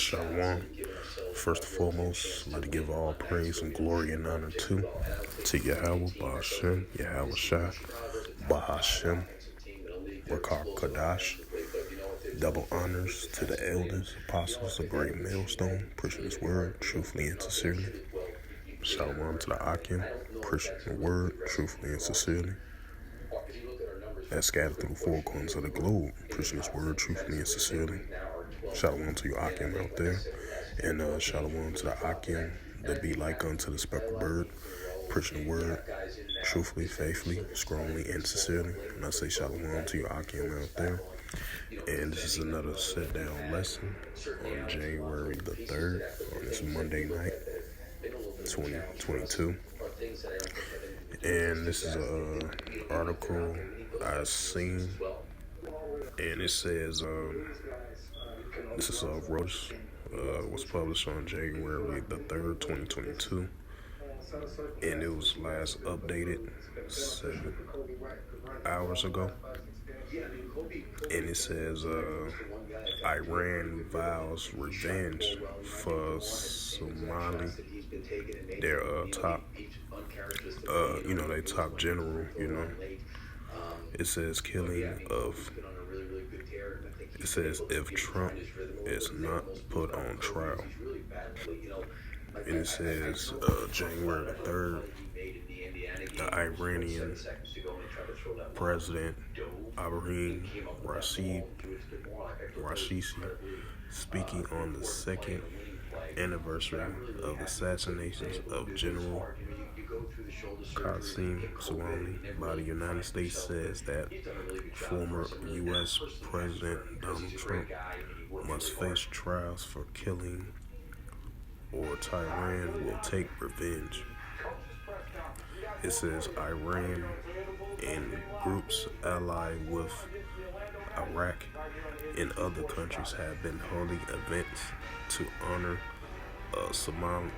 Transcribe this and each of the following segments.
Shalom. First and foremost, I'd like to give all praise and glory and honor to Yahweh, Bahashem, Yahweh Shai, Bahashem, Rakar Kadash. Double honors to the elders, apostles, a great millstone, preaching his word truthfully and sincerely. Shalom to the Akim, preaching the word truthfully and sincerely. That's scattered through the four corners of the globe, preaching his word truthfully and sincerely. Shalom to you Akim out there, and shalom to the Akim that be like unto the speckled bird, preaching the word truthfully, faithfully, strongly, and sincerely. And I say shalom to you Akim out there. And this is another sit-down lesson on January the 3rd, on this Monday night, 2022. And this is an article I seen, and it says, this is Reuters, was published on January the 3rd, 2022, and it was last updated 7 hours ago. And it says, Iran vows revenge for Soleimani, their top, their top general, It says it says if Trump is not put on trial. And it says, January the 3rd, the Iranian President Ibrahim Raisi, speaking on the second anniversary of the assassinations of General Qasem Soleimani by the United States, says that former U.S. President Donald Trump must face trials for killing, or Tehran will take revenge. It says Iran and groups allied with Iraq and other countries have been holding events to honor Soleimani,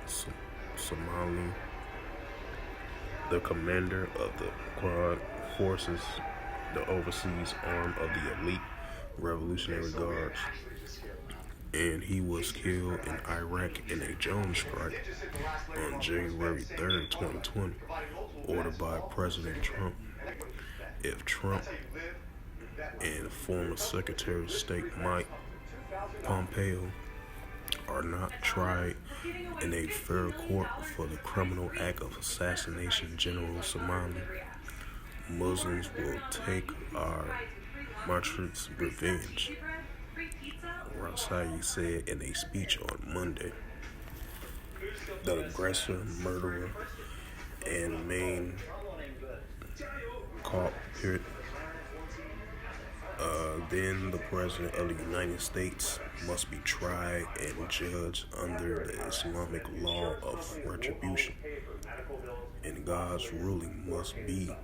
the commander of the Quad Forces, the overseas arm of the elite Revolutionary Guards. And he was killed in Iraq in a drone strike on January 3rd, 2020, ordered by President Trump. If Trump and former Secretary of State Mike Pompeo are not tried in a fair court for the criminal act of assassination General Soleimani, Muslims will take our martyr's revenge, Raisi said in a speech on Monday. The aggressor, murderer, and main culprit, then the President of the United States must be tried and judged under the Islamic law of retribution, and God's ruling must be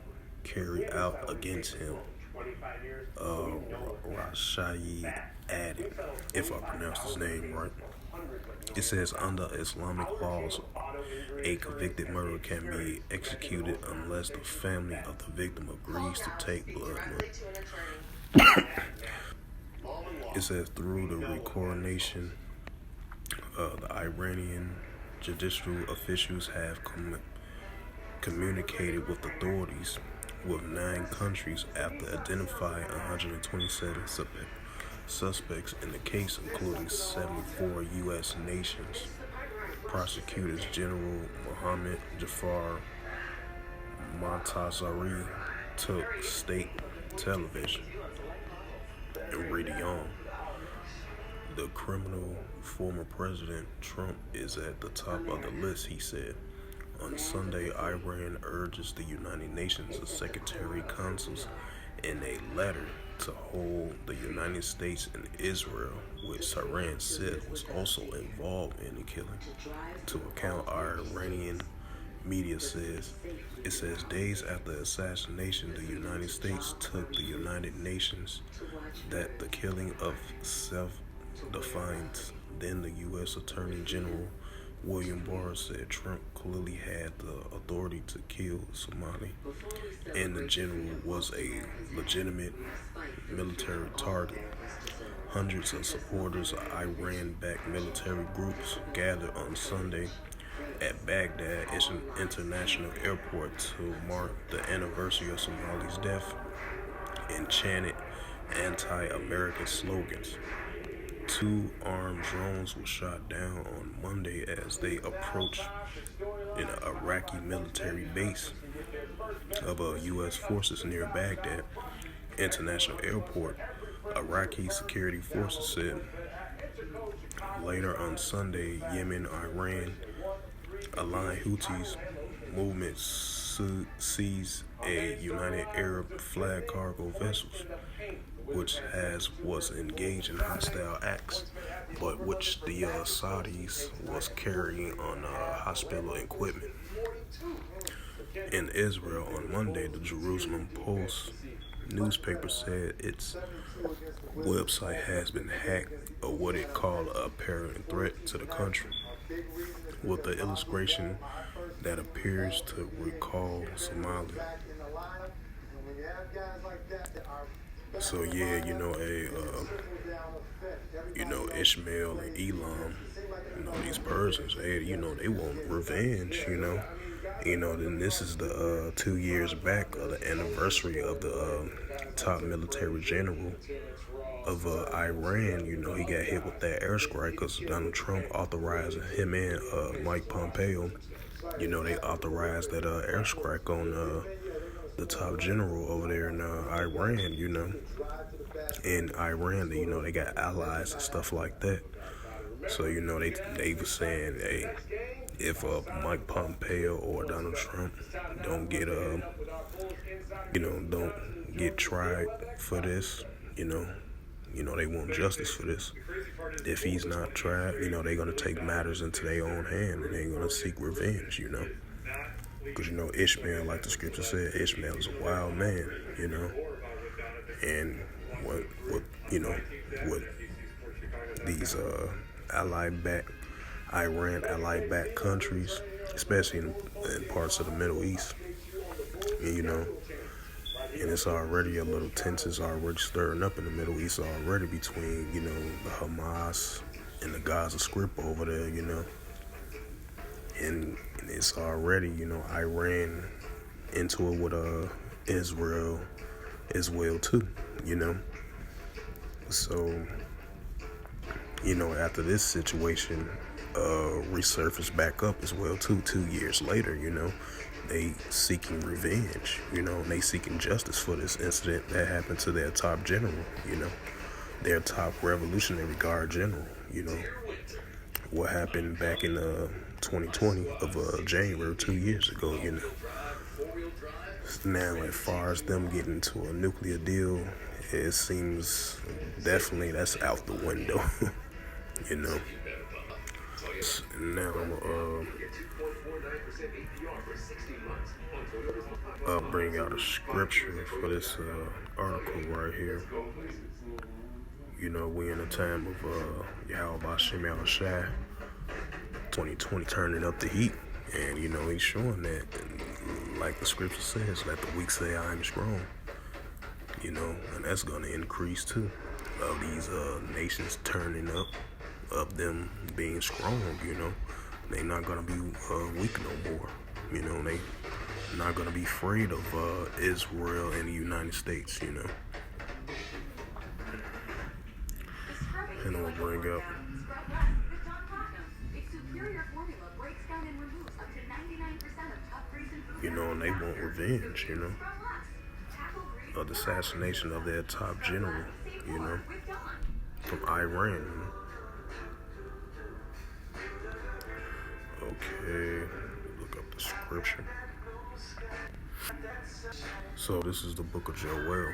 carried out against him, Raisi added, if I pronounced his name right. It says under Islamic laws, a convicted murderer can be executed unless the family of the victim agrees to take blood money. It says through the recoronation, the Iranian judicial officials have communicated with authorities with 9 countries after identifying 127 suspects in the case, including 74 U.S. nations. Prosecutors General Mohammed Jafar Montazeri took state television and radio. The criminal former President Trump is at the top of the list, he said. On Sunday, Iran urges the United Nations Secretary Councils in a letter to hold the United States and Israel, which Tehran said was also involved in the killing, to account. Our Iranian media says. It says days after the assassination, the United States took the United Nations that the killing of self-defined then the U.S. Attorney General William Barr said Trump clearly had the authority to kill Soleimani, and the general was a legitimate military target. Hundreds of supporters of Iran-backed military groups gathered on Sunday at Baghdad International Airport to mark the anniversary of Soleimani's death and chanted anti-American slogans. Two armed drones were shot down on Monday as they approached an Iraqi military base of U.S. forces near Baghdad International Airport, Iraqi security forces said. Later on Sunday, Yemen-Iran aligned Houthis movement seized a United Arab flag cargo vessel, which was engaged in hostile acts, but which the Saudis was carrying on hospital equipment. In Israel on Monday, the Jerusalem Post newspaper said its website has been hacked, or what it called a apparent threat to the country, with the illustration that appears to recall Somalia. So yeah, Ishmael and Elam, these Persians, they want revenge, then this is the 2 years back of the anniversary of the top military general of Iran. He got hit with that airstrike because Donald Trump authorized him and Mike Pompeo. They authorized that airstrike on the top general over there in Iran. In Iran, they got allies and stuff like that. So they were saying, hey, if Mike Pompeo or Donald Trump don't get don't get tried for this, they want justice for this. If he's not tried, they're gonna take matters into their own hand and they're gonna seek revenge, because Ishmael, like the scripture said, Ishmael is a wild man, and what these Iran-allied-backed countries, especially in parts of the Middle East, and it's already a little tensions already stirring up in the Middle East already between, the Hamas and the Gaza Strip over there, and it's already, Iran into it with Israel as well too, So, after this situation resurfaced back up as well too, 2 years later, they seeking revenge, and they seeking justice for this incident that happened to their top general, their top Revolutionary Guard general, what happened back in 2020 of January 2 years ago, Now, as far as them getting into a nuclear deal, it seems definitely that's out the window, Now, I'll bring out a scripture for this article right here. We in a time of Yahweh Bashem Yahushai, 2020 turning up the heat. And, he's showing that, like the scripture says, let the weak say I am strong. And that's going to increase too, of these nations turning up, of them being strong, They're not going to be weak no more. They not going to be afraid of Israel and the United States, And I'm going to bring up and they want revenge, of the assassination of their top general, from Iran. Okay, look up the scripture. So this is the book of Joel,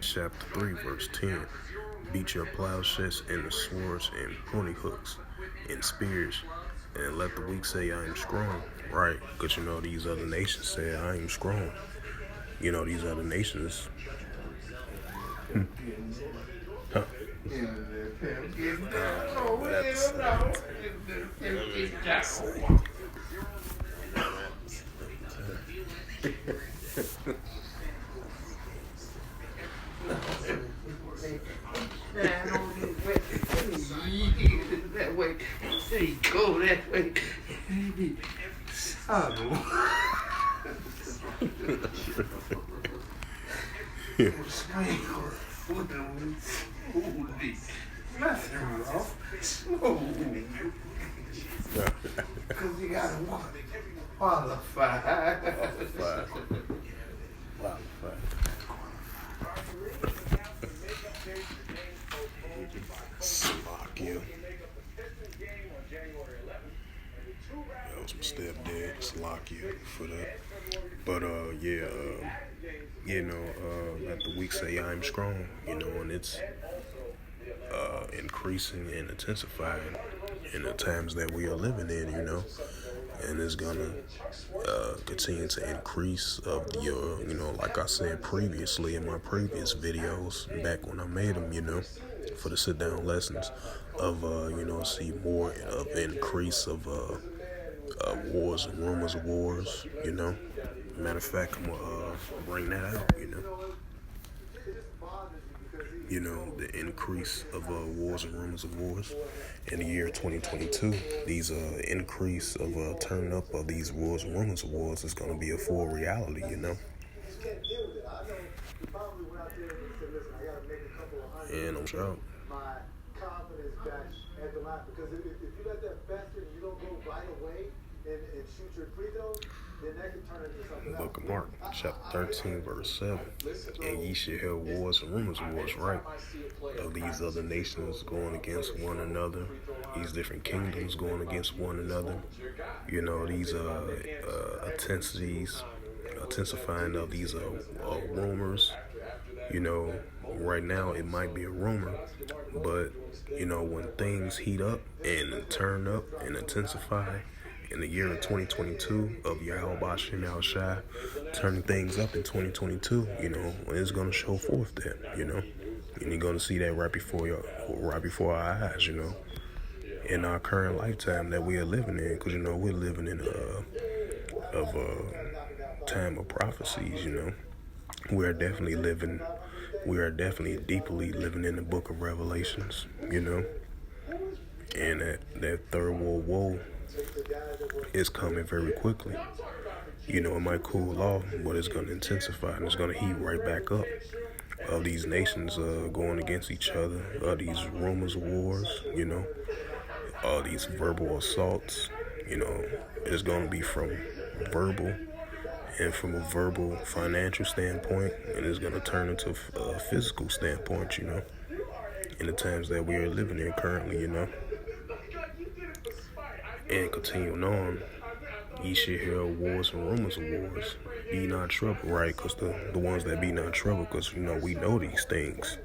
chapter 3, verse 10. Beat your plowshares and the swords and pruning hooks and spears, and let the weak say I am strong. Right, because these other nations say I am strong. These other nations. Huh. But at the same time, Man, on his way. That way. He go that way. Saddle. Swing her foot on it slowly. Nothing rough. Slowly. Because you got to qualify. Slock you. That was my stepdad. Slock you for that. But like the week say, I'm strong, and it's increasing and intensifying in the times that we are living in, and it's gonna continue to increase of your, like I said previously in my previous videos, back when I made them, for the sit down lessons, of see more of increase of wars and rumors of wars, Matter of fact, I'm gonna bring that out, the increase of wars and rumors of wars in the year 2022. These increase of turn up of these wars and rumors of wars is going to be a full reality, And I'm sure. My confidence back at the line, because if you let that fester and you don't go right away and shoot your free throws, then that can turn into something else. Book of Mark, chapter 13, verse 7. And ye shall hear wars and rumors of wars, right? Of these other nations going against one another, these different kingdoms going against one another, these intensifying of these rumors. Right now it might be a rumor, but when things heat up and turn up and intensify in the year of 2022 of Yahweh Bashem Yahushua, turning things up in 2022, it's gonna show forth that, and you're gonna see that right before our eyes, in our current lifetime that we are living in, because we're living in a time of prophecies, We are definitely deeply living in the book of Revelations, and that third world war is coming very quickly. It might cool off, but it's going to intensify and it's going to heat right back up. Of these nations going against each other, these rumors of wars, these verbal assaults, it's going to be from verbal and from a verbal financial standpoint, and it's going to turn into a physical standpoint, in the times that we are living in currently, and continuing on, ye shall hear wars and rumors of wars. Be not troubled, right? Because the ones that be not troubled, because, we know these things,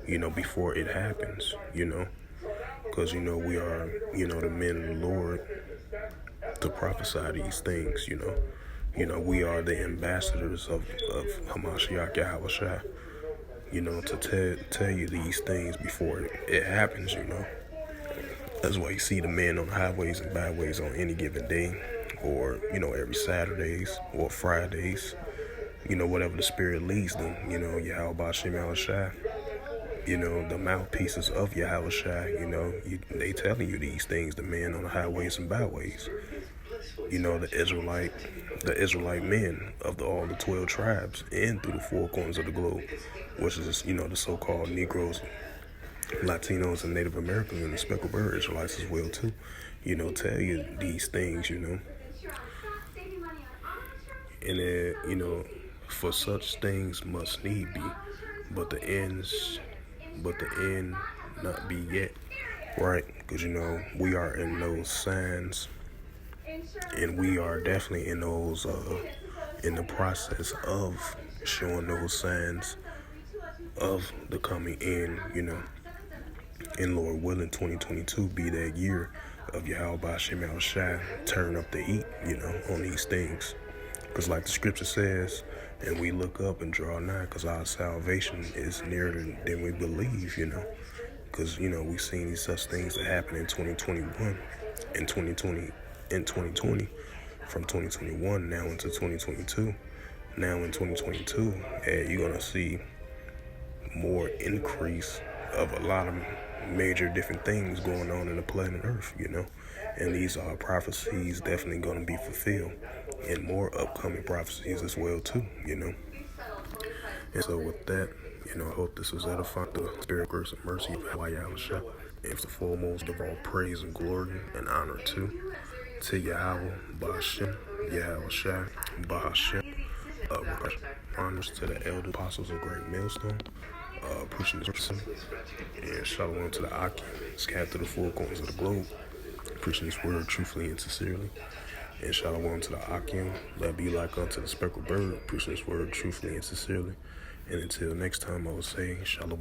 before it happens, because, we are, the men of the Lord to prophesy these things, we are the ambassadors of Hamashiach Yahushua, to tell you these things before it happens, That's why you see the men on the highways and byways on any given day, or, every Saturdays or Fridays, whatever the Spirit leads them, Yahweh Bashem Yahushua, the mouthpieces of Yahushua, they telling you these things, the men on the highways and byways, the Israelite men of all the 12 tribes and through the four corners of the globe, which is, the so-called Negroes, Latinos, and Native Americans, and the speckled bird Israelites as well too, tell you these things, and for such things must need be, but the end not be yet, right? Because we are in those signs, and we are definitely in those in the process of showing those signs of the coming end, and Lord willing, 2022 be that year of Yahweh Bashem Yahushua, turn up the heat, on these things. Because like the scripture says, and we look up and draw nigh, because our salvation is nearer than we believe, Because, we've seen these such things that happen in 2021, in 2020, from 2021 now into 2022. Now in 2022, you're going to see more increase of a lot of major different things going on in the planet Earth, and these are prophecies definitely going to be fulfilled, and more upcoming prophecies as well too. And so with that, I hope this was edifying. The spirit, grace, and mercy of Yahweh. And first and foremost, give all praise and glory and honor to Yahweh, Ba'ashem, Yahweh Shai, Ba'ashem. Honors to the elder apostles of Great Millstone, preaching this person, and shalom to the Aki, scattered to the four corners of the globe, preaching this word truthfully and sincerely. And shalom to the Akim, that be like unto the speckled bird, preaching this word truthfully and sincerely. And until next time, I will say shalom.